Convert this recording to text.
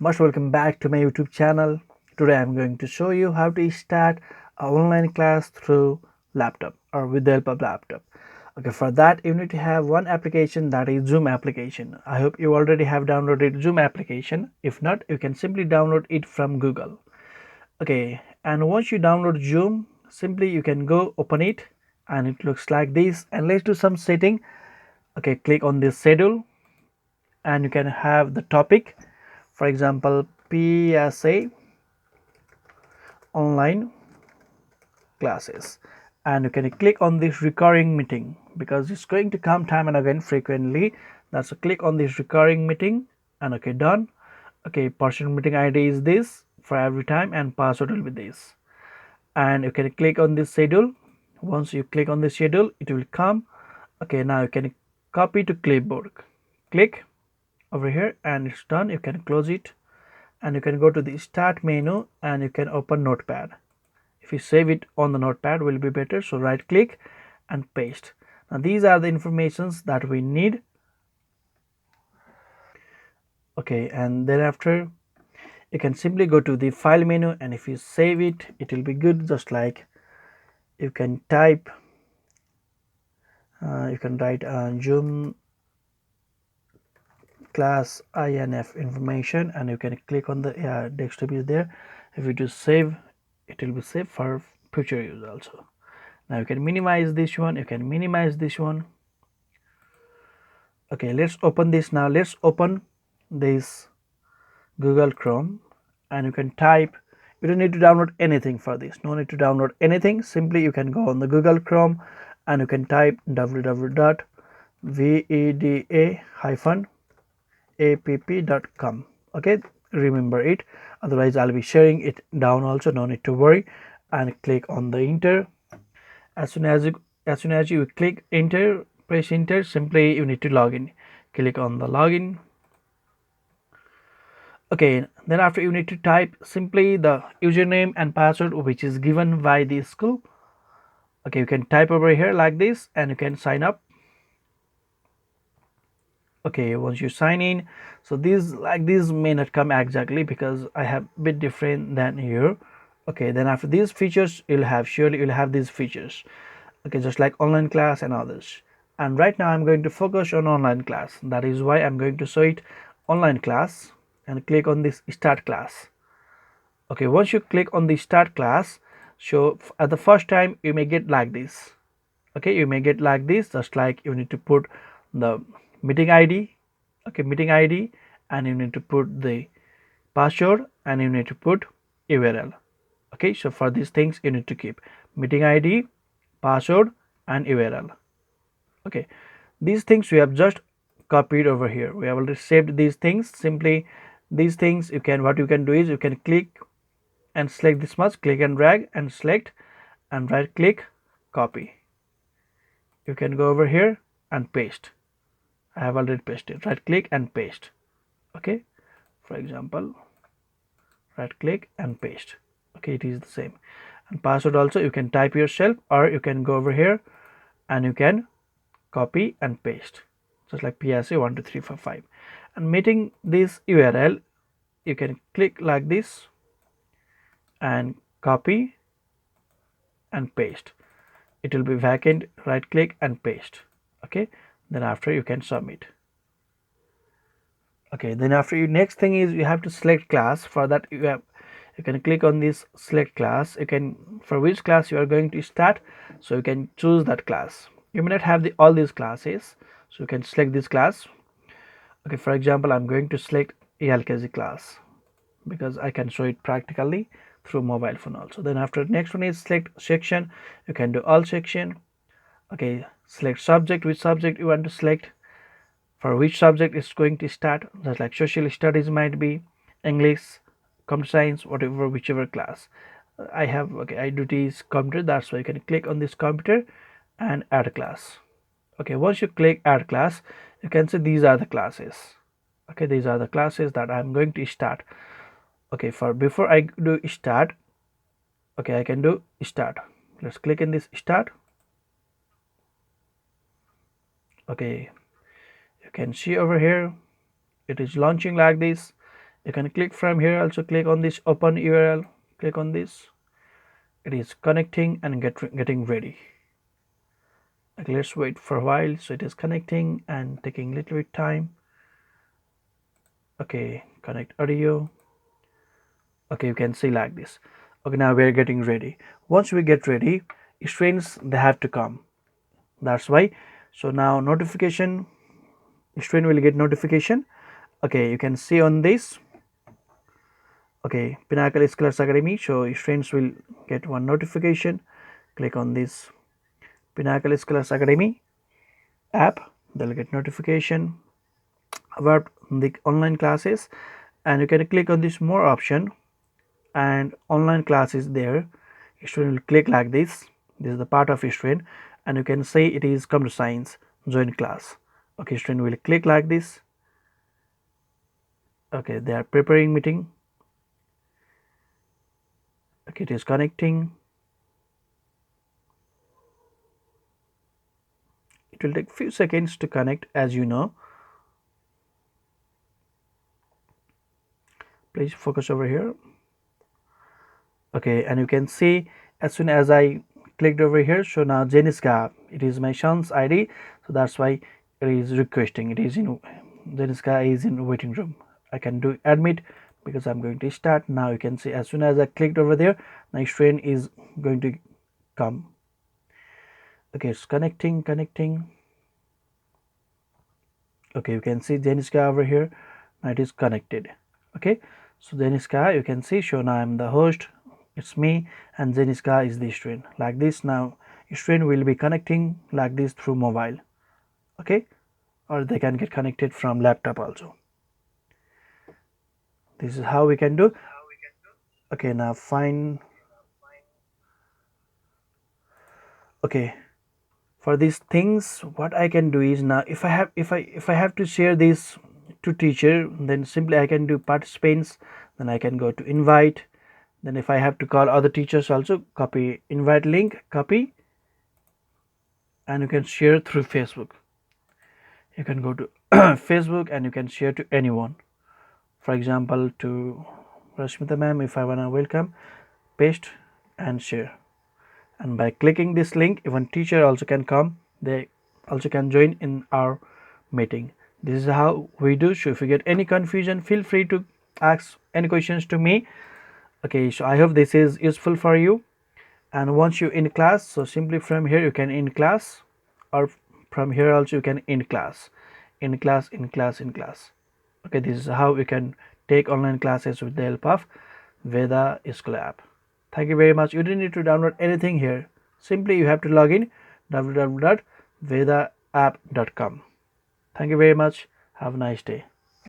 Most welcome back to my YouTube channel. Today I'm going to show you how to start an online class through laptop or with the help of laptop. Okay, for that you need to have one application, that is Zoom application. I hope you already have downloaded Zoom application. If not, you can simply download it from Google. Okay, and once you download Zoom, simply you can go open it and it looks like this. And let's do some setting. Okay, click on this schedule and you can have the topic, for example PSA online classes, and you can click on this recurring meeting because it's going to come time and again frequently. That's a click on this recurring meeting and okay, done. Okay, personal meeting ID is this for every time and password will be this, and you can click on this schedule. Once you click on the schedule, it will come. Okay, now you can copy to clipboard, click over here and it's done. You can close it and you can go to the start menu and you can open notepad. If you save it on the notepad will be better, so right click and paste. Now these are the informations that we need. Okay, and then after you can simply go to the file menu and if you save it, it will be good. Just like you can type you can write Zoom class inf information and you can click on the desktop is there. If you just save, it will be saved for future use also. Now you can minimize this one, you can minimize this one. Okay, let's open this. Now let's open this Google Chrome and you can type. You don't need to download anything for this, no need to download anything. Simply you can go on the Google Chrome and you can type www.veda-app.com. okay, remember it, otherwise I'll be sharing it down also, no need to worry. And click on the enter. As soon as you click enter, press enter, simply you need to log in. Click on the login. Okay, then after you need to type simply the username and password which is given by the school. Okay, you can type over here like this and you can sign up. Okay, once you sign in, so these like this may not come exactly because I have a bit different than here. Okay, then after these features you'll have these features. Okay, just like online class and others. And right now I'm going to focus on online class, that is why I'm going to show it online class and click on this start class. Okay, once you click on the start class, so at the first time you may get like this. Okay, you may get like this, just like you need to put the meeting ID. Okay, meeting ID, and you need to put the password and you need to put URL. Okay, so for these things you need to keep meeting ID, password and URL. Okay, these things we have just copied over here, we have already saved these things. Simply these things you can, what you can do is you can click and select this much, click and drag and select and right click, copy. You can go over here and paste. I have already pasted, right click and paste. Okay, for example right click and paste. Okay, it is the same. And password also you can type yourself or you can go over here and you can copy and paste, just like PSA 1 2 3 4 5. And meeting this URL you can click like this and copy and paste. It will be vacant, right click and paste. Okay, then after you can submit. Okay, then after you, next thing is you have to select class. For that you can click on this select class. You can, for which class you are going to start, so you can choose that class. You may not have all these classes, so you can select this class. Okay, for example I'm going to select LKG class because I can show it practically through mobile phone also. Then after next one is select section. You can do all section. Okay, select subject, which subject you want to select, for which subject is going to start, just like social studies might be, English, computer science, whatever, whichever class. I have, okay, I do this computer, that's why you can click on this computer and add class. Okay, once you click add class, you can see these are the classes. Okay, these are the classes that I'm going to start. Okay, for before I do start, okay, I can do start. Let's click in this start. Okay, you can see over here it is launching like this. You can click from here, also click on this open URL, click on this. It is connecting and getting ready. Okay, let's wait for a while. So it is connecting and taking a little bit time. Okay, connect audio. Okay, you can see like this. Okay, now we're getting ready. Once we get ready, students they have to come. That's why. So now notification, student will get notification. Okay, you can see on this. Okay, Pinnacle Scholars Academy. So students will get one notification. Click on this Pinnacle Scholars Academy app. They'll get notification about the online classes, and you can click on this more option, and online class is there. Student will click like this. This is the part of student, and you can say it is computer science join class. Okay, student will click like this. Okay, they are preparing meeting. Okay, it is connecting. It will take few seconds to connect, as you know. Please focus over here. Okay, and you can see as soon as I clicked over here, so now Jeniska, it is my son's ID, so that's why it is requesting. It is in Jeniska is in waiting room. I can do admit because I'm going to start. Now you can see as soon as I clicked over there, next train is going to come. Okay, it's connecting. Okay, you can see Jeniska over here. Now it is connected. Okay, so Jeniska, you can see, so now I'm the host, it's me, and Jeniska is the student. Like this, now student will be connecting like this through mobile. Okay, or they can get connected from laptop also. This is how we can do. Okay, now fine. Okay, for these things what I can do is, now if I have to share this to teacher, then simply I can do participants, then I can go to invite. Then if I have to call other teachers also, copy invite link, copy, and you can share through Facebook. You can go to Facebook and you can share to anyone. For example, to Rashmita ma'am, if I wanna welcome, paste and share. And by clicking this link, even teacher also can come. They also can join in our meeting. This is how we do. So if you get any confusion, feel free to ask any questions to me. Okay, so I hope this is useful for you. And once you in class, so simply from here you can in class, or from here also you can in class, in class. Okay, this is how you can take online classes with the help of Veda School app. Thank you very much. You don't need to download anything here. Simply you have to log in www.vedaapp.com. Thank you very much. Have a nice day.